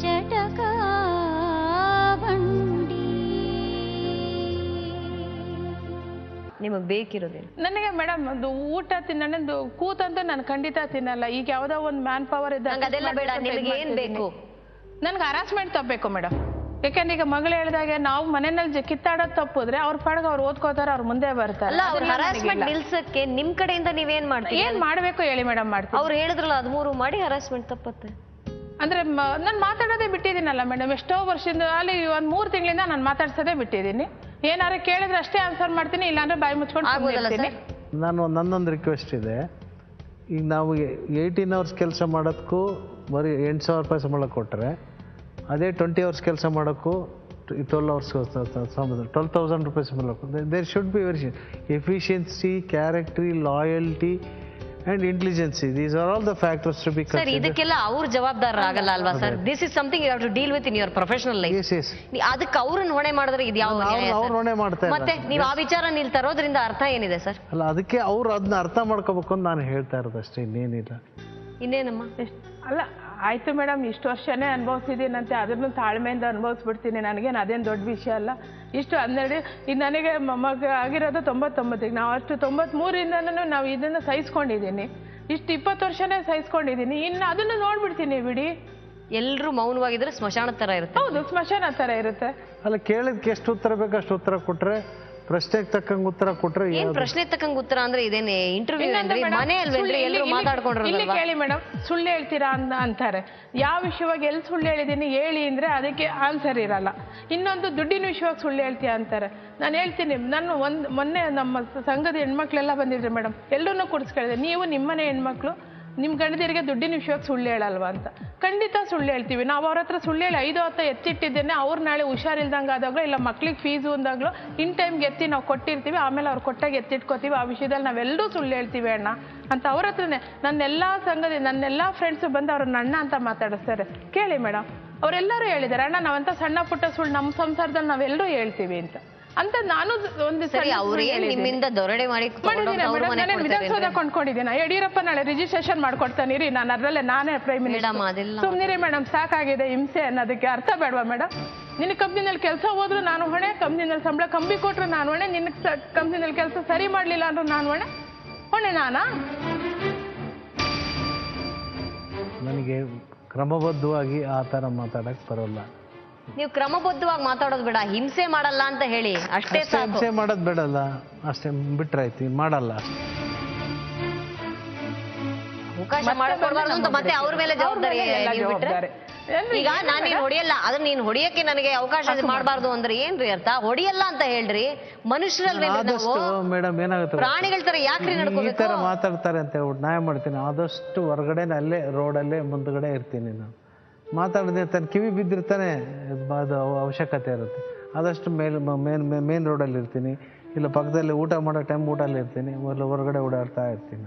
ಜಟಕ ಬಂಡಿ. ನಿಮಗೆ ಬೇಕಿರೋದೇನು? ನನಗೆ ಮೇಡಮ್ ಅದು ಊಟ ತಿನ್ನೋದು ಕೂತಂತ ನಾನು ಖಂಡಿತ ತಿನ್ನಲ್ಲ. ಈಗ ಯಾವ್ದೋ ಒಂದು ಮ್ಯಾನ್ ಪವರ್ ಇದೆ, ಅದೆಲ್ಲ ಬೇಡ. ನಿಮಗೆ ಏನ್ ಬೇಕು? ನನ್ಗೆ ಹರಾಸ್ಮೆಂಟ್ ತಪ್ಪಬೇಕು ಮೇಡಮ್. ಯಾಕಂದ್ರೆ ಈಗ ಮಗಳು ಹೇಳಿದಾಗೆ ನಾವು ಮನೆಯಲ್ಲಿ ಕಿತ್ತಾಡೋದು ತಪ್ಪಿದ್ರೆ ಅವ್ರ ಪಾಡಿಗೆ ಅವ್ರು ಓದ್ಕೋತಾರೆ, ಅವ್ರ ಮುಂದೆ ಬರ್ತಾರೆ. ಅಲ್ಲ, ಅವ್ರ ಹರಾಸ್ಮೆಂಟ್ ನಿಲ್ಸಕ್ಕೆ ನಿಮ್ ಕಡೆಯಿಂದ ನೀವೇನ್ ಮಾಡ್ತೀವಿ? ಏನ್ ಮಾಡ್ಬೇಕು ಹೇಳಿ ಮೇಡಮ್? ಮಾಡ್ತೀವಿ. ಅವ್ರು ಹೇಳಿದ್ರಲ್ಲ 13 ಮಾಡಿ ಹರಾಸ್ಮೆಂಟ್ ತಪ್ಪತ್ತೆ ಅಂದ್ರೆ ನಾನು ಮಾತಾಡೋದೇ ಬಿಟ್ಟಿದ್ದೀನಲ್ಲ ಮೇಡಮ್. ಎಷ್ಟೋ ವರ್ಷದಿಂದ ಅಲ್ಲಿ ಒಂದ್ 3 ತಿಂಗಳಿಂದ ನಾನು ಮಾತಾಡ್ಸೋದೇ ಬಿಟ್ಟಿದ್ದೀನಿ. ಏನಾರು ಕೇಳಿದ್ರೆ ಅಷ್ಟೇ ಆನ್ಸರ್ ಮಾಡ್ತೀನಿ, ಇಲ್ಲಾಂದ್ರೆ ಬಾಯಿ ಮುಚ್ಕೊಂಡು ಆಗೋದಲ್ಲ. ನನ್ನೊಂದು ರಿಕ್ವೆಸ್ಟ್ ಇದೆ. ಈಗ ನಾವು 18 ಅವರ್ಸ್ ಕೆಲಸ ಮಾಡೋದಕ್ಕೂ ಬರೀ 8,000 ರೂಪಾಯಿ ಸಂಬಳ ಕೊಟ್ಟರೆ, ಅದೇ 20 ಅವರ್ಸ್ ಕೆಲಸ ಮಾಡೋಕ್ಕೂ 12 ಅವರ್ಸ್ 12,000 ರೂಪಾಯಿ ಸಂಬಳ ಕೊಟ್ಟರೆ, there should be very efficiency, character, loyalty and intelligency. These are all the factors to be considered. Sir, ಇದಕ್ಕೆಲ್ಲ ಅವ್ರ ಜವಾಬ್ದಾರ ಆಗಲ್ಲ ಅಲ್ವಾ sir? This is something you have to deal with in your professional life. Yes, yes. ಅದಕ್ಕೆ ಅವ್ರನ್ನ ಹೊಣೆ ಮಾಡಿದ್ರೆ ಇದು ಯಾವ ಅವ್ರು ಹೊಣೆ ಮಾಡ್ತಾ ಮತ್ತೆ ನೀವು ಆ ವಿಚಾರ ನೀವು ತರೋದ್ರಿಂದ ಅರ್ಥ ಏನಿದೆ ಸರ್? ಅಲ್ಲ, ಅದಕ್ಕೆ ಅವ್ರು ಅದನ್ನ ಅರ್ಥ ಮಾಡ್ಕೋಬೇಕು ಅಂತ ನಾನು ಹೇಳ್ತಾ ಇರೋದು ಅಷ್ಟೇ, ಇನ್ನೇನಿಲ್ಲ. ಇನ್ನೇನಮ್ಮ? ಅಲ್ಲ ಆಯ್ತು ಮೇಡಮ್, ಇಷ್ಟು ವರ್ಷನೇ ಅನುಭವಿಸಿದ್ದೀನಂತೆ, ಅದನ್ನು ತಾಳ್ಮೆಯಿಂದ ಅನುಭವಿಸ್ಬಿಡ್ತೀನಿ. ನನಗೇನು ಅದೇನು ದೊಡ್ಡ ವಿಷಯ ಅಲ್ಲ. ಇಷ್ಟು 12 ಈಗ ನನಗೆ ಮಗ ಆಗಿರೋದು 99. ನಾವು ಅಷ್ಟು 93ಇಂದನೂ ನಾವು ಇದನ್ನು ಸಹಿಸ್ಕೊಂಡಿದ್ದೀನಿ. ಇಷ್ಟು 20 ವರ್ಷನೇ ಸಹಿಸ್ಕೊಂಡಿದ್ದೀನಿ. ಇನ್ನು ಅದನ್ನು ನೋಡ್ಬಿಡ್ತೀನಿ ಬಿಡಿ. ಎಲ್ಲರೂ ಮೌನವಾಗಿದ್ರೆ ಸ್ಮಶಾನ ತರ ಇರುತ್ತೆ. ಹೌದು, ಸ್ಮಶಾನ ತರ ಇರುತ್ತೆ. ಅಲ್ಲ, ಕೇಳಿದ್ಕೆ ಎಷ್ಟು ಉತ್ತರ ಬೇಕು ಅಷ್ಟು ಉತ್ತರ ಕೊಟ್ರೆ, ಪ್ರಶ್ನೆಗೆ ತಕ್ಕಂಗೆ ಉತ್ತರ ಕೊಟ್ರೆ. ಏನ್ ಪ್ರಶ್ನೆ ತಕ್ಕಂಗೆ ಉತ್ತರ ಅಂದ್ರೆ ಇದೇನೆ ಇಂಟರ್ವ್ಯೂ ಅಂದ್ರೆ ಮನೆ ಅಲ್ವೇನ್ರಿ? ಎಲ್ಲರೂ ಮಾತಾಡ್ಕೊಂಡ್ರು. ಇಲ್ಲಿ ಕೇಳಿ ಮೇಡಮ್, ಸುಳ್ಳು ಹೇಳ್ತೀರಾ ಅಂತಾರೆ. ಯಾವ ವಿಷಯವಾಗಿ ಎಲ್ಲಿ ಸುಳ್ಳು ಹೇಳಿದೀನಿ ಹೇಳಿ ಅಂದ್ರೆ ಅದಕ್ಕೆ ಆನ್ಸರ್ ಇರಲ್ಲ. ಇನ್ನೊಂದು ದುಡ್ಡಿನ ವಿಷಯವಾಗಿ ಸುಳ್ಳು ಹೇಳ್ತೀಯ ಅಂತಾರೆ. ನಾನು ಹೇಳ್ತೀನಿ, ನಾನು ಮೊನ್ನೆ ನಮ್ಮ ಸಂಘದ ಹೆಣ್ಮಕ್ಳೆಲ್ಲ ಬಂದಿದ್ರು ಮೇಡಮ್, ಎಲ್ಲರನ್ನೂ ಕೂಡಿಸ್ಕೇಳಿದೆ, ನೀವು ನಿಮ್ಮನೆ ಹೆಣ್ಮಕ್ಳು ನಿಮ್ಮ ಗಂಡದಿರಿಗೆ ದುಡ್ಡಿನ ವಿಷಯವಾಗಿ ಸುಳ್ಳು ಹೇಳಲ್ವಾ ಅಂತ. ಖಂಡಿತ ಸುಳ್ಳು ಹೇಳ್ತೀವಿ. ನಾವು ಅವ್ರ ಹತ್ರ ಸುಳ್ಳು ಹೇಳಿ 5 ಎತ್ತಿಟ್ಟಿದ್ದೇನೆ, ಅವ್ರು ನಾಳೆ ಹುಷಾರಿಲ್ದಂಗೆ ಆದಾಗಲೋ ಇಲ್ಲ ಮಕ್ಳಿಗೆ ಫೀಸು ಅಂದಾಗಲೋ ಇನ್ ಟೈಮ್ಗೆ ಎತ್ತಿ ನಾವು ಕೊಟ್ಟಿರ್ತೀವಿ, ಆಮೇಲೆ ಅವ್ರು ಕೊಟ್ಟಾಗ ಎತ್ತಿಟ್ಕೋತೀವಿ. ಆ ವಿಷಯದಲ್ಲಿ ನಾವೆಲ್ಲರೂ ಸುಳ್ಳು ಹೇಳ್ತೀವಿ ಅಣ್ಣ ಅಂತ ಅವ್ರ ಹತ್ರನೇ. ನನ್ನೆಲ್ಲ ಫ್ರೆಂಡ್ಸು ಬಂದು ಅವ್ರನ್ನ ಅಣ್ಣ ಅಂತ ಮಾತಾಡಿಸ್ತಾರೆ. ಕೇಳಿ ಮೇಡಮ್, ಅವರೆಲ್ಲರೂ ಹೇಳಿದ್ದಾರೆ, ಅಣ್ಣ ನಾವಂತ ಸಣ್ಣ ಪುಟ್ಟ ಸುಳ್ಳು ನಮ್ಮ ಸಂಸಾರದಲ್ಲಿ ನಾವೆಲ್ಲರೂ ಹೇಳ್ತೀವಿ ಅಂತ ನಾನು ಒಂದು ನಿಮ್ಮಿಂದ ದೊರಡೆ ಮಾಡಿ ವಿಧಾನಸೌಧ ಕೊಂಡ್ಕೊಂಡಿದ್ದೀನಿ. ಯಡಿಯೂರಪ್ಪ ನಾಳೆ ರಿಜಿಸ್ಟ್ರೇಷನ್ ಮಾಡ್ಕೊಡ್ತಾನೆ ರೀ, ನಾನು ಅದರಲ್ಲೇ ನಾನೇ ಪ್ರೈಮ್ ಮಿನಿಸ್ಟರ್. ಸುಮ್ಮನಿರಿ ಮೇಡಮ್, ಸಾಕಾಗಿದೆ ಹಿಂಸೆ ಅನ್ನೋದಕ್ಕೆ. ಅರ್ಥ ಬೇಡವಾ ಮೇಡಮ್? ನಿನ್ನ ಕಂಪ್ನಿನಲ್ಲಿ ಕೆಲಸ ಹೋದ್ರು ನಾನು ಹೊಣೆ, ಕಂಪ್ನಿನಲ್ಲಿ ಸಂಬಳ ಕಮ್ಮಿ ಕೊಟ್ರು ನಾನು ಹೊಣೆ, ನಿನ್ನ ಕಂಪ್ನಿನಲ್ಲಿ ಕೆಲಸ ಸರಿ ಮಾಡಲಿಲ್ಲ ಅಂದ್ರೂ ನಾನು ಹೊಣೆ ನಾನಾ? ನನಗೆ ಕ್ರಮಬದ್ಧವಾಗಿ ಆ ಥರ ಮಾತಾಡಕ್ಕೆ ಬರೋಲ್ಲ. ನೀವು ಕ್ರಮಬದ್ಧವಾಗಿ ಮಾತಾಡೋದು ಬೇಡ, ಹಿಂಸೆ ಮಾಡಲ್ಲ ಅಂತ ಹೇಳಿ ಅಷ್ಟೇ ಸಾಕು. ಹಿಂಸೆ ಮಾಡೋದು ಬೇಡಲ್ಲ, ಅಷ್ಟೇ ಬಿಟ್ರಾಯ್ತು, ಮಾಡಲ್ಲ. ಅವಕಾಶ ಮಾಡಿಕೊಡ್ಬಾರ್ದು ಅಂತ ಮತ್ತೆ ಅವ್ರ ಮೇಲೆ ಜವಾಬ್ದಾರಿ. ಈಗ ನಾನು ನೀನ್ ಹೊಡಿಯಲ್ಲ, ಅದನ್ನ ನೀನ್ ಹೊಡಿಯಕ್ಕೆ ನನಗೆ ಅವಕಾಶ ಮಾಡಬಾರ್ದು ಅಂದ್ರೆ ಏನ್ರಿ ಅರ್ಥ? ಹೊಡಿಯಲ್ಲ ಅಂತ ಹೇಳ್ರಿ, ಮನುಷ್ಯರಲ್ಲಿ ಮೇಡಮ್ ಏನಾಗುತ್ತೆ, ಪ್ರಾಣಿಗಳ ತರ ಯಾಕ್ರಿ ಈ ತರ ಮಾತಾಡ್ತಾರೆ ಅಂತ ಹೇಳ್ಬಿಟ್ಟು ನ್ಯಾಯ ಮಾಡ್ತೀನಿ. ಆದಷ್ಟು ಹೊರಗಡೆ ಅಲ್ಲೇ ರೋಡಲ್ಲೇ ಮುಂದ್ಗಡೆ ಇರ್ತೀನಿ. ನಾನು ಮಾತಾಡಿದ್ರೆ ತನ್ನ ಕಿವಿ ಬಿದ್ದಿರ್ತಾನೆ, ಅದು ಅವಶ್ಯಕತೆ ಇರುತ್ತೆ. ಆದಷ್ಟು ಮೇನ್ ರೋಡಲ್ಲಿ ಇರ್ತೀನಿ, ಇಲ್ಲ ಪಕ್ಕದಲ್ಲಿ ಊಟ ಮಾಡೋ ಟೈಮ್ ಊಟಲ್ಲಿ ಇರ್ತೀನಿ, ಹೊರಗಡೆ ಓಡಾಡ್ತಾ ಇರ್ತೀನಿ.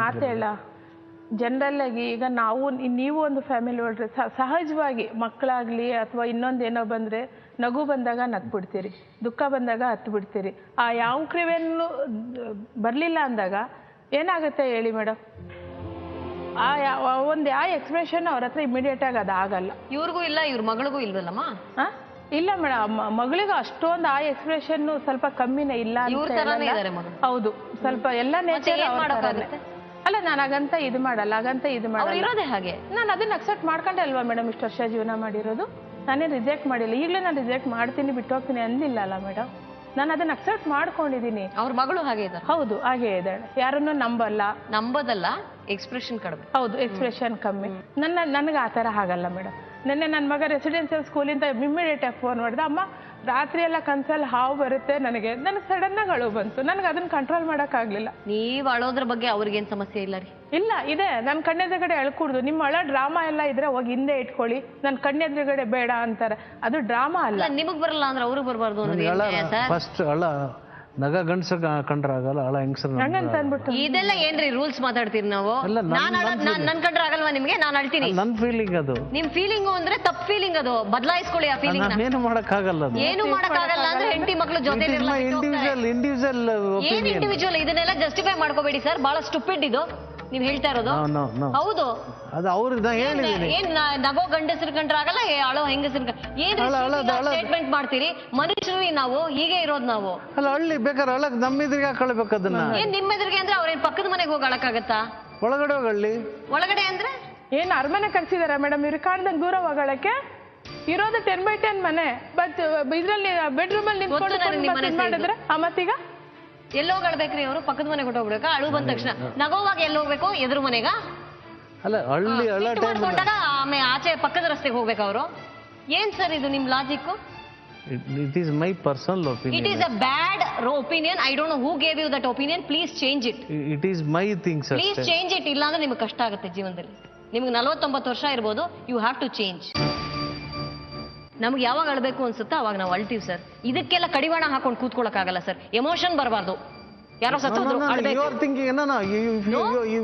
ಮಾತೇ ಇಲ್ಲ ಜನರಲ್ ಆಗಿ. ಈಗ ನೀವು ಒಂದು ಫ್ಯಾಮಿಲಿ ಹೊರಟ್ರೆ ಸಹಜವಾಗಿ ಮಕ್ಕಳಾಗ್ಲಿ ಅಥವಾ ಇನ್ನೊಂದೇನೋ ಬಂದ್ರೆ ನಗು ಬಂದಾಗ ನಗ್ಬಿಡ್ತೀರಿ, ದುಃಖ ಬಂದಾಗ ಹತ್ತು ಬಿಡ್ತೀರಿ. ಆ ಯಾವ ಕ್ರಿವೆನ್ನು ಬರ್ಲಿಲ್ಲ ಅಂದಾಗ ಏನಾಗುತ್ತೆ ಹೇಳಿ ಮೇಡಮ್? ಆ ಎಕ್ಸ್ಪ್ರೆಷನ್ ಅವ್ರ ಹತ್ರ ಇಮಿಡಿಯೇಟ್ ಆಗಿ ಅದಾಗಲ್ಲ. ಇವ್ರಿಗೂ ಇಲ್ಲ, ಇವ್ರ ಮಗಳಿಗೂ ಇಲ್ವಲ್ಲಮ್ಮ? ಇಲ್ಲ ಮೇಡಮ್, ಮಗಳಿಗೆ ಅಷ್ಟೊಂದು ಆ ಎಕ್ಸ್ಪ್ರೆಷನ್ ಸ್ವಲ್ಪ ಕಮ್ಮಿನೇ ಇಲ್ಲ. ಹೌದು, ಸ್ವಲ್ಪ ಎಲ್ಲ ನೇಚರ್. ಅಲ್ಲ, ನಾನು ಹಾಗಂತ ಇದು ಮಾಡಲ್ಲ, ಹಾಗೆ ನಾನು ಅದನ್ನ ಅಕ್ಸೆಪ್ಟ್ ಮಾಡ್ಕೊಂಡೆ ಅಲ್ವಾ ಮೇಡಮ್ ಇಷ್ಟು ವರ್ಷ ಜೀವನ ಮಾಡಿರೋದು. ನಾನೇನು ರಿಜೆಕ್ಟ್ ಮಾಡಿಲ್ಲ. ಈಗಲೇ ನಾನು ರಿಜೆಕ್ಟ್ ಮಾಡ್ತೀನಿ, ಬಿಟ್ಟು ಹೋಗ್ತೀನಿ ಅಂದಿಲ್ಲ ಅಲ್ಲ ಮೇಡಮ್. ನಾನು ಅದನ್ನ ಅಕ್ಸೆಪ್ಟ್ ಮಾಡ್ಕೊಂಡಿದ್ದೀನಿ. ಅವ್ರ ಮಗಳು ಹಾಗೆ ಇದ್ದಾರೆ. ಹೌದು, ಹಾಗೆ ಇದ್ದಾಳೆ. ಯಾರನ್ನು ನಂಬೋದಲ್ಲ, ಎಕ್ಸ್ಪ್ರೆಷನ್ ಕಡಿಮೆ. ಹೌದು, ಎಕ್ಸ್ಪ್ರೆಷನ್ ಕಮ್ಮಿ. ನನಗೆ ಆ ಥರ ಆಗಲ್ಲ ಮೇಡಮ್. ನನ್ನ ಮಗ ರೆಸಿಡೆನ್ಸಿಯಲ್ ಸ್ಕೂಲಿಂದ ಇಮ್ಮಿಡಿಯೇಟ್ ಆಗಿ ಫೋನ್ ಮಾಡಿದೆ, ಅಮ್ಮ ರಾತ್ರಿ ಎಲ್ಲ ಕನ್ಸಲ್ಲಿ ಹಾವು ಬರುತ್ತೆ, ನನಗೆ ಸಡನ್ ಆಗಿ ಅಳು ಬಂತು, ನನಗೆ ಅದನ್ನ ಕಂಟ್ರೋಲ್ ಮಾಡೋಕ್ಕಾಗಲಿಲ್ಲ. ನೀವು ಅಳೋದ್ರ ಬಗ್ಗೆ ಅವ್ರಿಗೇನು ಸಮಸ್ಯೆ ಇಲ್ಲ ರೀ? ಇಲ್ಲ, ಇದೆ. ನನ್ನ ಕಣ್ಣೆದುರುಗಡೆ ಅಳ್ಕೂಡ್ದು. ನಿಮ್ಮ ಅಳ ಡ್ರಾಮಾ ಎಲ್ಲ ಇದ್ರೆ ಹೋಗಿ ಹಿಂದೆ ಇಟ್ಕೊಳ್ಳಿ, ನನ್ನ ಕಣ್ಣೆದುರುಗಡೆ ಬೇಡ ಅಂತಾರೆ. ಅದು ಡ್ರಾಮಾ ಅಲ್ಲ. ನಿಮಗ್ ಬರಲ್ಲ ಅಂದ್ರೆ ಅವ್ರಿಗೆ ಬರಬಾರ್ದು. ಫಸ್ಟ್ ಅಳ ನಗ ಗಂಡಸ ಕಂಡ್ರಾಗಲ್ಲ, ಅಳ ಹೆಂಗಸರ್ ಅಂದ್ಬಿಟ್ಟು ಇದೆಲ್ಲ ಏನ್ರಿ ರೂಲ್ಸ್ ಮಾತಾಡ್ತೀರಿ ನಾವು? ನನ್ ಕಂಡ್ರೆ ಆಗಲ್ವಾ ನಿಮ್ಗೆ? ನಾನು ಅಳ್ತೀನಿ. ನನ್ ಫೀಲಿಂಗ್ ಅದು. ನಿಮ್ ಫೀಲಿಂಗ್ ಅಂದ್ರೆ ತಪ್ಪು ಫೀಲಿಂಗ್, ಅದು ಬದಲಾಯಿಸ್ಕೊಳ್ಳಿ ಆ ಫೀಲಿಂಗ್. ಏನು ಮಾಡಕ್ಕಾಗಲ್ಲ, ಏನು ಮಾಡಕ್ಕಾಗಲ್ಲ ಅಂದ್ರೆ ಹೆಂಡತಿ ಮಕ್ಳು ಜೊತೆ ಇಂಡಿವಿಜುವಲ್ ಏನ್ ಇಂಡಿವಿಜುವಲ್ ಇದನ್ನೆಲ್ಲ ಜಸ್ಟಿಫೈ ಮಾಡ್ಕೋಬೇಡಿ ಸರ್, ಬಹಳ ಸ್ಟುಪಿಡ್ ಇದು. ನೀವ್ ಹೇಳ್ತಾ ಇರೋದು? ಹೌದು, ಅದು ಅವ್ರನ್ನ ಹೇಳಿದೀನಿ. ಏನ್ ನಗೋ ಗಂಡಸ್ರ ಕಂಡ್ರೆ ಆಗಲ್ಲ, ಅಳೋ ಹೆಂಗಸ್ರ ಏನ್ ಸ್ಟೇಟ್ಮೆಂಟ್ ಮಾಡ್ತೀರಿ? ಮನುಷ್ಯರು ನಾವು, ಹೀಗೆ ಇರೋದು ನಾವು. ಅಲ್ಲ ಹಳ್ಳಿ ಬೇಕಾದ್ರೆ ಅಳಕ್ ನಮ್ಮಿದ್ರಿಗೆ ಕಳ್ಬೇಕು ಅದನ್ನ. ಏನ್ ನಿಮ್ಮೆದ್ರಿಗೆ ಅಂದ್ರೆ ಅವ್ರೇನ್ ಪಕ್ಕದ ಮನೆಗೆ ಹೋಗಿ ಅಳಕ್ಕಾಗತ್ತಾ? ಒಳಗಡೆ ಹೋಗಳ್ಳಿ. ಒಳಗಡೆ ಅಂದ್ರೆ ಏನ್ ಅರಮನೆ ಕಳ್ಸಿದಾರ ಮೇಡಮ್ ಇವ್ರು ಕಾಣ್ದಂಗ್ ದೂರ ಹೋಗಳಕ್ಕೆ? ಇರೋದು 10x10 ಮನೆ, ಬಟ್ ಇದ್ರಲ್ಲಿ ಬೆಡ್ರೂಮ್ ಅಲ್ಲಿ ಮಾಡಿದ್ರೆ ಮತ್ತೀಗ ಎಲ್ಲೋಗಿ ಅಳ್ಬೇಕ್ರಿ ಅವರು? ಪಕ್ಕದ ಮನೆಗೆ ಹೋಗ್ಬೇಕಾ? ಅಳು ಬಂದ ತಕ್ಷಣ ನಗೋವಾಗ ಎಲ್ಲಿ ಹೋಗ್ಬೇಕು? ಎದುರು ಮನೆಗ? ಅಲ್ಲ ಹಳ್ಳಿ ಮಾಡ್ಕೊಂಡಾಗ ಆಮೇಲೆ ಆಚೆ ಪಕ್ಕದ ರಸ್ತೆಗೆ ಹೋಗ್ಬೇಕು ಅವರು? ಏನ್ ಸರ್ ಇದು ನಿಮ್ logic? It is my personal opinion. It is a bad opinion. I don't know who gave you that opinion. Please change it. It is my thing, sir. Please change it. ಇಲ್ಲ ಅಂದ್ರೆ ನಿಮ್ಗೆ ಕಷ್ಟ ಆಗುತ್ತೆ ಜೀವನದಲ್ಲಿ. ನಿಮ್ಗೆ 40-90 ವರ್ಷ ಇರ್ಬೋದು. You have to change. ನಮ್ಗೆ ಯಾವಾಗ ಅಳ್ಬೇಕು ಅನ್ಸುತ್ತೋ ಅವಾಗ ನಾವು ಅಳ್ತೀವಿ ಸರ್. ಇದಕ್ಕೆಲ್ಲ ಕಡಿವಾಣ ಹಾಕೊಂಡು ಕೂತ್ಕೊಳ್ಳೋಕ್ಕಾಗಲ್ಲ ಸರ್. ಎಮೋಷನ್ ಬರಬಾರ್ದು. ಯಾರೋ ಸತ್ತೋದ್ರು ಅಳ್ಬೇಕು. You are thinking,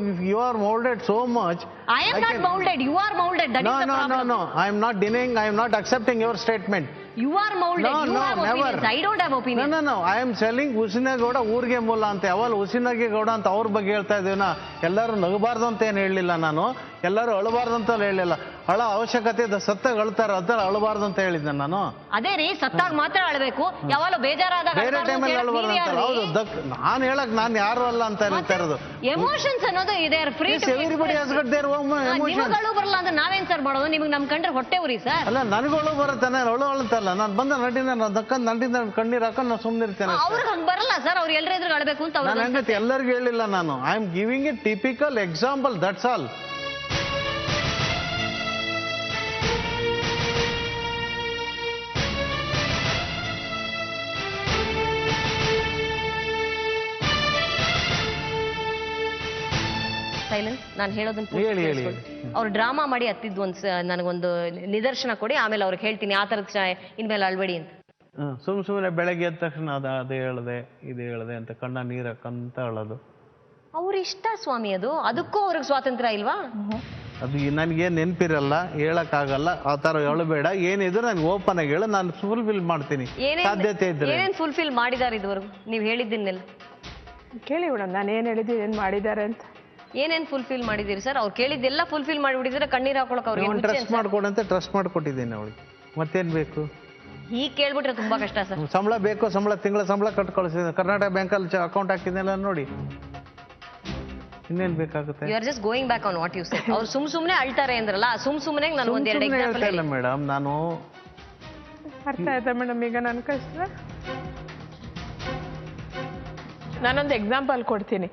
if you are molded so much. I am not molded. You are molded. That is the problem. No. I am not denying. I am not accepting your statement. You are molded. You have opinions. I don't have opinions. No. I am telling ಹುಸಿನಗೌಡ ಊರಿಗೆ ಮೂಲ ಅಂತ. ಯಾವಲ್ಲ ಹುಸಿನಗೌಡ ಅಂತ ಅವ್ರ ಬಗ್ಗೆ ಹೇಳ್ತಾ ಇದೀನ. ಎಲ್ಲರೂ ನಗಬಾರ್ದು ಅಂತ ಏನು ಹೇಳಲಿಲ್ಲ ನಾನು. ಎಲ್ಲರೂ ಅಳಬಾರ್ದು ಅಂತ ಹೇಳಿಲ್ಲ. ಅಳ ಅವಶ್ಯಕತೆ ಇದೆ. ಸತ್ತಾಗ ಅಳ್ತಾರೆ, ಅದ್ರ ಅಳಬಾರ್ದು ಅಂತ ಹೇಳಿದ್ದೆ ನಾನು. ಅದೇ ರೀ, ಸತ್ತಾಗ ಮಾತ್ರ ಅಳಬೇಕು. ಯಾವಾಗಲೂ ಬೇಜಾರಾದಾಗ ಬೇರೆ ಟೈಮಲ್ಲಿ ಅಳಬಾರ್ದು ಅಂತ. ಹೌದು, ನಾನು ಹೇಳಕ್ ನಾನು ಯಾರು ಅಲ್ಲ ಅಂತ ಹೇಳ್ತಾ ಇರೋದು. ಎಮೋಷನ್ಸ್ ಅನ್ನೋದು ಇದೆ. Everybody has got their own emotions. ಅಳು ಬರಲ್ಲ ಅಂದ್ರೆ ನಾವೇನ್ ಸರ್ ಮಾಡೋದು? ನಿಮ್ಗೆ ನಮ್ ಕಂಡ್ರೆ ಹೊಟ್ಟೆ ಉರಿ ಸರ್. ಅಲ್ಲ, ನನಗೂ ಅಳು ಬರುತ್ತೆ. ನಾನು ಅಳು ಅಳ್ತಲ್ಲ. ನಾನು ಬಂದ ನಟಿನ ಕಣ್ಣೀರ್ ಹಾಕೊಂಡು ನಾನು ಸುಮ್ಮನಿರ್ತೇನೆ. ಅವ್ರಿಗೆ ಹಂಗ್ ಬರಲ್ಲ ಸರ್. ಅವ್ರು ಎಲ್ಲರ ಎದುರು ಅಳ್ಬೇಕು ಅಂತ ನಾನು ಹಂಗತಿ ಎಲ್ಲರಿಗೂ ಹೇಳಿಲ್ಲ ನಾನು. I am giving A typical example, that's all. Silence. ನಾನು ಹೇಳೋದನ್ನ ಅವ್ರು ಡ್ರಾಮಾ ಮಾಡಿ ಹತ್ತಿದ್ದು ನನಗೊಂದು ನಿದರ್ಶನ ಕೊಡಿ, ಆಮೇಲೆ ಅವ್ರಿಗೆ ಹೇಳ್ತೀನಿ ಆ ಥರದ ಇನ್ಮೇಲೆ ಅಳ್ಬೇಡಿ ಅಂತ. ಸುಮ್ಮನೆ ಬೆಳಗ್ಗೆ ಎದ್ದ ತಕ್ಷಣ ಅದು ಹೇಳ್ದೆ ಇದು ಹೇಳ್ದೆ ಅಂತ ಕಣ್ಣ ನೀರ್ ಹಾಕಂತ ಅಳೋದು ಅವ್ರ ಇಷ್ಟ ಸ್ವಾಮಿ. ಅದಕ್ಕೂ ಅವ್ರಿಗೆ ಸ್ವಾತಂತ್ರ್ಯ ಇಲ್ವಾ? ಅದು ನನಗೇನು ನೆನಪಿರಲ್ಲ, ಹೇಳಕ್ಕಾಗಲ್ಲ. ಆ ಥರ ಹೇಳಬೇಡ. ಏನಿದ್ರು ನನಗೆ ಓಪನ್ ಆಗಿ ಹೇಳು, ನಾನು ಫುಲ್ಫಿಲ್ ಮಾಡ್ತೀನಿ ಸಾಧ್ಯತೆ ಇದ್ರೆ. ಏನೇನು ಫುಲ್ಫಿಲ್ ಮಾಡಿದ್ದಾರೆ ಇದುವರೆಗೂ ನೀವು ಹೇಳಿದ್ದನ್ನೆಲ್ಲ ಕೇಳಿ ಬಿಡೋಣ. ನಾನು ಏನು ಹೇಳಿದ್ದೀನಿ, ಏನು ಮಾಡಿದ್ದಾರೆ ಅಂತ. ಏನೇನ್ ಫುಲ್ಫಿಲ್ ಮಾಡಿದೀರಿ ಸರ್? ಅವ್ರು ಕೇಳಿದ್ದೆಲ್ಲ ಫುಲ್ಫಿಲ್ ಮಾಡಿಬಿಟ್ಟಿದ್ರೆ ಕಣ್ಣೀರ್ ಹಾಕೊಳಕ್ ಅವ್ರಿಗೆ ಟ್ರಸ್ಟ್ ಮಾಡ್ಕೊಡಂತೆ ಟ್ರಸ್ಟ್ ಮಾಡ್ಕೊಟ್ಟಿದ್ದೀನಿ ಅವಳಿಗೆ. ಮತ್ತೇನ್ ಬೇಕು? ಈಗ ಕೇಳ್ಬಿಟ್ರೆ ತುಂಬಾ ಕಷ್ಟ ಸರ್. ಸಂಬಳ ಬೇಕು, ತಿಂಗಳ ಸಂಬಳ ಕಟ್ ಕಳಿಸಿದ್ದೀನಿ. ಕರ್ನಾಟಕ ಬ್ಯಾಂಕಲ್ಲಿ ಅಕೌಂಟ್ ಹಾಕಿದ್ನೆಲ್ಲ ನೋಡಿ. ಇನ್ನೇನ್ ಬೇಕಾಗುತ್ತೆ? You are just going back on what you said. ಅವ್ರು ಸುಮ್ನೆ ಅಳ್ತಾರೆ ಅಂದ್ರಲ್ಲ, ಸುಮ್ನೆ ನಾನು ಒಂದೆರಡು ಎಕ್ಸಾಂಪಲ್ ಇಲ್ಲ ಮೇಡಮ್. ನಾನು ಅರ್ಥ ಆಯ್ತಾ ಮೇಡಮ್ ಈಗ ನನ್ನ ಕಷ್ಟ? ನಾನೊಂದು ಎಕ್ಸಾಂಪಲ್ ಕೊಡ್ತೀನಿ.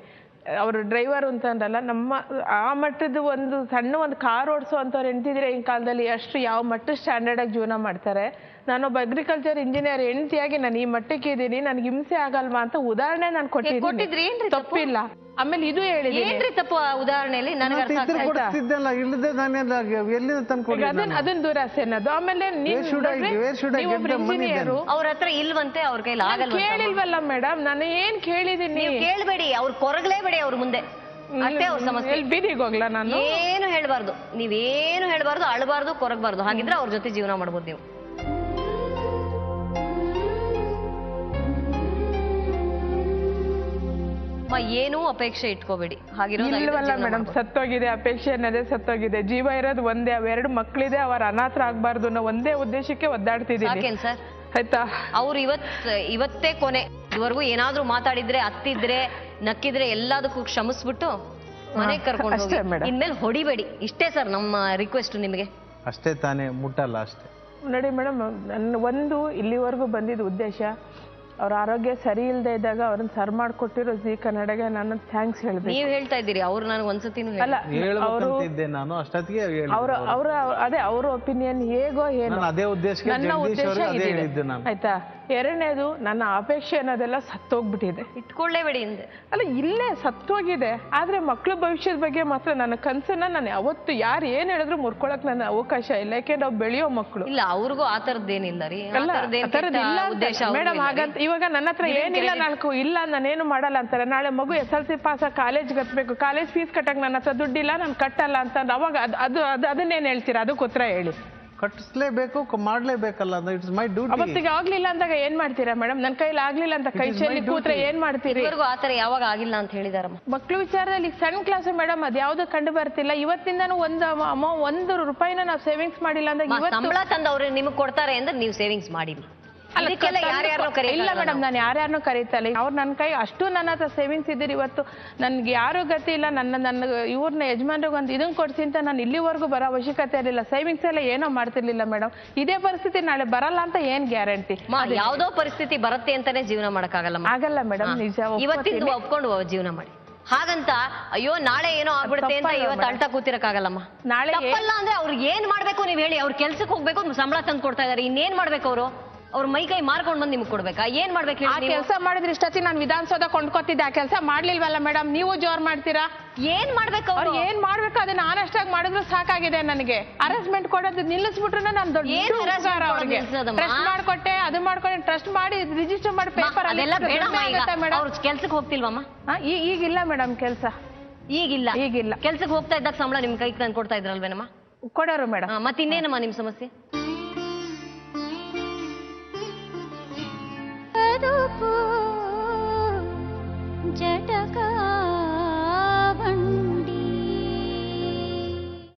ಅವರು ಡ್ರೈವರ್ ಅಂತ ಅಂದ್ರಲ್ಲ, ನಮ್ಮ ಆ ಮಟ್ಟದ ಒಂದು ಸಣ್ಣ ಒಂದು ಕಾರ್ ಓಡಿಸೋ ಅಂಥವ್ರು ಹೆಂಡ್ತಿದ್ರೆ ಈ ಕಾಲದಲ್ಲಿ ಎಷ್ಟು ಯಾವ ಮಟ್ಟದ ಸ್ಟ್ಯಾಂಡರ್ಡಾಗಿ ಜೀವನ ಮಾಡ್ತಾರೆ. ನಾನೊಬ್ಬ ಅಗ್ರಿಕಲ್ಚರ್ ಇಂಜಿನಿಯರ್ ಹೆಂಡ್ತಿಯಾಗಿ ನಾನು ಈ ಮಟ್ಟಕ್ಕೆ ಇದ್ದೀನಿ, ನನಗೆ ಹಿಂಸೆ ಆಗಲ್ವಾ ಅಂತ ಉದಾಹರಣೆ ನಾನು ಕೊಟ್ಟಿದ್ದೀನಿ. ತಪ್ಪಿಲ್ಲ. ಆಮೇಲೆ ಇದು ಹೇಳಿದ್ದೀನಿ ತಪ್ಪು ಉದಾಹರಣೆಯಲ್ಲಿ ನನಗೆ ಅದನ್ನ ದುರಾಸೆ ಅನ್ನೋದು. ಆಮೇಲೆ ಇಂಜಿನಿಯರು ಅವ್ರ ಹತ್ರ ಇಲ್ವಂತೆ, ಅವ್ರ ಕೈಲಿ ಆಗಲ್ಲ. ಕೇಳಿಲ್ವಲ್ಲ ಮೇಡಮ್, ನಾನು ಏನ್ ಕೇಳಿದೀನಿ? ಕೇಳಬೇಡಿ, ಅವ್ರು ಕೊರಗಲೇಬೇಡಿ ಅವ್ರ ಮುಂದೆ. ಅಷ್ಟೇ ಅವ್ರ ಸಮಸ್ಯೆ. ಬೀದಿಗೆ ಹೋಗ್ಲಾ ನಾನು? ಏನು ಹೇಳ್ಬಾರ್ದು, ನೀವೇನು ಹೇಳ್ಬಾರ್ದು, ಅಳಬಾರ್ದು, ಕೊರಗಬಾರ್ದು. ಹಾಗಿದ್ರೆ ಅವ್ರ ಜೊತೆ ಜೀವನ ಮಾಡ್ಬೋದು ನೀವು. ಏನೂ ಅಪೇಕ್ಷೆ ಇಟ್ಕೋಬೇಡಿ. ಹಾಗಿರೋಲ್ಲ ಮೇಡಮ್, ಸತ್ತೋಗಿದೆ ಅಪೇಕ್ಷೆ ಅನ್ನೋದೇ ಸತ್ತೋಗಿದೆ. ಜೀವ ಇರೋದು ಒಂದೇ, ಅವೆರಡು ಮಕ್ಕಳಿದೆ, ಅವರ ಅನಾಥರ ಆಗ್ಬಾರ್ದು ಅನ್ನೋ ಒಂದೇ ಉದ್ದೇಶಕ್ಕೆ ಒದ್ದಾಡ್ತಿದ್ದೀನಿ. ಸರ್ ಆಯ್ತಾ? ಅವ್ರು ಇವತ್ತೇ ಕೊನೆ. ಇದುವರೆಗೂ ಏನಾದ್ರೂ ಮಾತಾಡಿದ್ರೆ, ಅತ್ತಿದ್ರೆ, ನಕ್ಕಿದ್ರೆ ಎಲ್ಲದಕ್ಕೂ ಕ್ಷಮಿಸ್ಬಿಟ್ಟು ಮನೆಗೆ ಕರ್ಕೊಂಡು ಹೋಗಿ. ಇನ್ಮೇಲೆ ಹೊಡಿಬೇಡಿ. ಇಷ್ಟೇ ಸರ್ ನಮ್ಮ ರಿಕ್ವೆಸ್ಟ್ ನಿಮಗೆ. ಅಷ್ಟೇ ತಾನೇ, ಮುಟ್ಟಲ್ಲ ಅಷ್ಟೇ. ನೋಡಿ ಮೇಡಮ್, ನನ್ನ ಒಂದು ಇಲ್ಲಿವರೆಗೂ ಬಂದಿದ್ದ ಉದ್ದೇಶ, ಅವ್ರ ಆರೋಗ್ಯ ಸರಿ ಇಲ್ಲದೆ ಇದ್ದಾಗ ಅವ್ರನ್ನ ಸರ್ ಮಾಡ್ಕೊಟ್ಟಿರೋ ಜೀ ಕನ್ನಡಗೆ ನಾನು ಥ್ಯಾಂಕ್ಸ್ ಹೇಳ್ಬೇಕು. ನೀವು ಹೇಳ್ತಾ ಇದ್ದೀರಿ, ಅವ್ರು ನನಗೆ ಒಂದ್ಸತಿನೂ ಅಲ್ಲ, ನಾನು ಅಷ್ಟೊತ್ತಿಗೆ ಅದೇ ಅವ್ರ ಒಪಿನಿಯನ್ ಹೇಗೋ ಏನು, ನನ್ನ ಉದ್ದೇಶ ಇದೆ. ಆಯ್ತಾ? ಎರಡನೇದು, ನನ್ನ ಅಪೇಕ್ಷೆ ಅನ್ನೋದೆಲ್ಲ ಸತ್ತೋಗ್ಬಿಟ್ಟಿದೆ. ಇಟ್ಕೊಳ್ಳೇಬೇಡಿ ಹಿಂದೆ. ಅಲ್ಲ, ಇಲ್ಲೇ ಸತ್ತೋಗಿದೆ. ಆದ್ರೆ ಮಕ್ಳ ಭವಿಷ್ಯದ ಬಗ್ಗೆ ಮಾತ್ರ ನನ್ನ ಕನ್ಸನ್ನ ನಾನು ಯಾವತ್ತು ಯಾರು ಏನ್ ಹೇಳಿದ್ರು ಮುರ್ಕೊಳಕ್ ನನ್ನ ಅವಕಾಶ ಇಲ್ಲ. ಯಾಕೆಂದ್ರೆ ನಾವು ಬೆಳೆಯೋ ಮಕ್ಕಳು. ಇಲ್ಲ, ಅವ್ರಿಗೂ ಆ ತರದ್ದೇನಿಲ್ಲ ರೀ. ಮೇಡಮ್, ಹಾಗಂತ ಇವಾಗ ನನ್ನ ಹತ್ರ ಏನಿಲ್ಲ, ಇಲ್ಲ ನಾನೇನು ಮಾಡಲ್ಲ ಅಂತಾರೆ. ನಾಳೆ ಮಗು SLC ಪಾಸ್ ಕಾಲೇಜ್ ಕಟ್ಬೇಕು, ಕಾಲೇಜ್ ಫೀಸ್ ಕಟ್ಟಕ್ ನನ್ನ ಹತ್ರ ದುಡ್ಡಿಲ್ಲ, ನಾನು ಕಟ್ಟಲ್ಲ ಅಂತ ಅವಾಗ ಅದನ್ನೇನ್ ಹೇಳ್ತೀರಾ? ಅದಕ್ಕೆ ಉತ್ತರ ಹೇಳಿ. ಕಟ್ಟಿಸ್ಲೇಬೇಕು, ಮಾಡ್ಲೇಬೇಕಲ್ಲ, ಇಟ್ಸ್ ಮೈ ಡ್ಯೂಟಿ. ಅವತ್ತಿಗೆ ಆಗ್ಲಿಲ್ಲ ಅಂದಾಗ ಏನ್ ಮಾಡ್ತೀರಾ ಮೇಡಮ್? ನನ್ನ ಕೈಲಿ ಆಗ್ಲಿಲ್ಲ ಅಂತ ಕೈ ಚೆಲ್ಲಿ ಕೂತ್ರೆ ಏನ್ ಮಾಡ್ತೀರಿ? ಆತರ ಯಾವಾಗ ಆಗಿಲ್ಲ ಅಂತ ಹೇಳಿದಾರಮ್ಮ. ಮಕ್ಳು ವಿಚಾರದಲ್ಲಿ ಸಣ್ಣ ಕ್ಲಾಸ್ ಮೇಡಮ್, ಅದ್ ಯಾವ್ದು ಕಂಡು ಬರ್ತಿಲ್ಲ. ಇವತ್ತಿಂದಾನು ಒಂದು ರೂಪಾಯಿನ ನಾವು ಸೇವಿಂಗ್ಸ್ ಮಾಡಿಲ್ಲ ಅಂದಾಗ ಸಂಬಳ ತಂದವ್ರು ನಿಮ್ಗೆ ಕೊಡ್ತಾರೆ ಅಂದ್ರೆ ನೀವು ಸೇವಿಂಗ್ಸ್ ಮಾಡಿ. ಇಲ್ಲ ಮೇಡಮ್, ನಾನು ಯಾರ್ಯಾರನ್ನೂ ಕರೀತಲ್ಲ. ಅವ್ರು ನನ್ನ ಕೈ ಅಷ್ಟು ನನ್ನ ಹತ್ರ ಸೇವಿಂಗ್ಸ್ ಇದ್ದೀರಿ. ಇವತ್ತು ನನ್ಗೆ ಯಾರು ಗತಿ ಇಲ್ಲ, ನನ್ನ ಇವ್ರನ್ನ ಯಜಮಾನ್ರಿಗೆ ಒಂದು ಇದನ್ನ ಕೊಡ್ಸಿ ಅಂತ ನಾನು ಇಲ್ಲಿವರೆಗೂ ಬರೋ ಅವಶ್ಯಕತೆ ಇರಲಿಲ್ಲ. ಸೇವಿಂಗ್ಸ್ ಎಲ್ಲ ಏನೋ ಮಾಡ್ತಿರ್ಲಿಲ್ಲ ಮೇಡಮ್. ಇದೇ ಪರಿಸ್ಥಿತಿ ನಾಳೆ ಬರಲ್ಲ ಅಂತ ಏನ್ ಗ್ಯಾರಂಟಿ? ಯಾವ್ದೋ ಪರಿಸ್ಥಿತಿ ಬರುತ್ತೆ ಅಂತಾನೆ ಜೀವನ ಮಾಡಕ್ಕಾಗಲ್ಲ. ಆಗಲ್ಲ ಮೇಡಮ್, ನಿಜ. ಇವತ್ತಿಂದ ಒಪ್ಕೊಂಡು ಜೀವನ ಮಾಡಿ. ಹಾಗಂತ ಅಯ್ಯೋ ನಾಳೆ ಏನೋ ಆಗ್ಬಿಡುತ್ತೆ ಅಂತ ಇವತ್ತು ಅಳ್ತಾ ಕೂತಿರಕ್ಕಾಗಲ್ಲಮ್ಮ. ನಾಳೆ ತಪ್ಪಲ್ಲ ಅಂದ್ರೆ ಅವ್ರಿಗೆ ಏನ್ ಮಾಡ್ಬೇಕು ನೀವ್ ಹೇಳಿ. ಅವ್ರು ಕೆಲ್ಸಕ್ಕೆ ಹೋಗ್ಬೇಕು, ಸಂಬಳ ತಂದು ಕೊಡ್ತಾ ಇದಾರೆ, ಇನ್ನೇನ್ ಮಾಡ್ಬೇಕು? ಅವರು ಅವ್ರ ಮೈ ಕೈ ಮಾರ್ಕೊಂಡ್ ಬಂದು ನಿಮ್ಗೆ ಕೊಡ್ಬೇಕಾ? ಏನ್ ಮಾಡ್ಬೇಕು? ಆ ಕೆಲಸ ಮಾಡಿದ್ರೆ ಇಷ್ಟೊತ್ತಿ ನಾನು ವಿಧಾನಸೌಧ ಕೊಂಡ್ಕೊತಿದ್ದೆ. ಆ ಕೆಲಸ ಮಾಡ್ಲಿಲ್ವಲ್ಲ ಮೇಡಮ್, ನೀವು ಜೋರ್ ಮಾಡ್ತೀರಾ. ಏನ್ ಮಾಡ್ಬೇಕು? ಅವ್ರು ಏನ್ ಮಾಡ್ಬೇಕು ಅದನ್ನ ಆನೆಸ್ಟಾಗಿ ಮಾಡಿದ್ರು ಸಾಕಾಗಿದೆ ನನಗೆ. ಅರೇಂಜ್ಮೆಂಟ್ ಕೊಡೋದು ನಿಲ್ಲಿಸ್ಬಿಟ್ರೆ ನಾನು ಅವ್ರಿಗೆ ಟ್ರಸ್ಟ್ ಮಾಡ್ಕೊಟ್ಟೆ, ಅದು ಮಾಡ್ಕೊಂಡೆ, ಟ್ರಸ್ಟ್ ಮಾಡಿ ರಿಜಿಸ್ಟರ್ ಮಾಡಿ ಪೇಪರ್ ಅವ್ರ ಕೆಲ್ಸಕ್ಕೆ ಹೋಗ್ತಿಲ್ವಮ್ಮ? ಈಗಿಲ್ಲ ಮೇಡಮ್ ಕೆಲಸ. ಈಗಿಲ್ಲ ಕೆಲ್ಸಕ್ಕೆ ಹೋಗ್ತಾ ಇದ್ದಾಗ ಸಂಬಳ ನಿಮ್ ಕೈಗೆ ತಂದು ಕೊಡ್ತಾ ಇದ್ರಲ್ವೇನಮ್ಮ? ಕೊಡೋರು ಮೇಡಮ್. ಮತ್ತಿನ್ನೇನಮ್ಮ ನಿಮ್ ಸಮಸ್ಯೆ? ಜಟಕ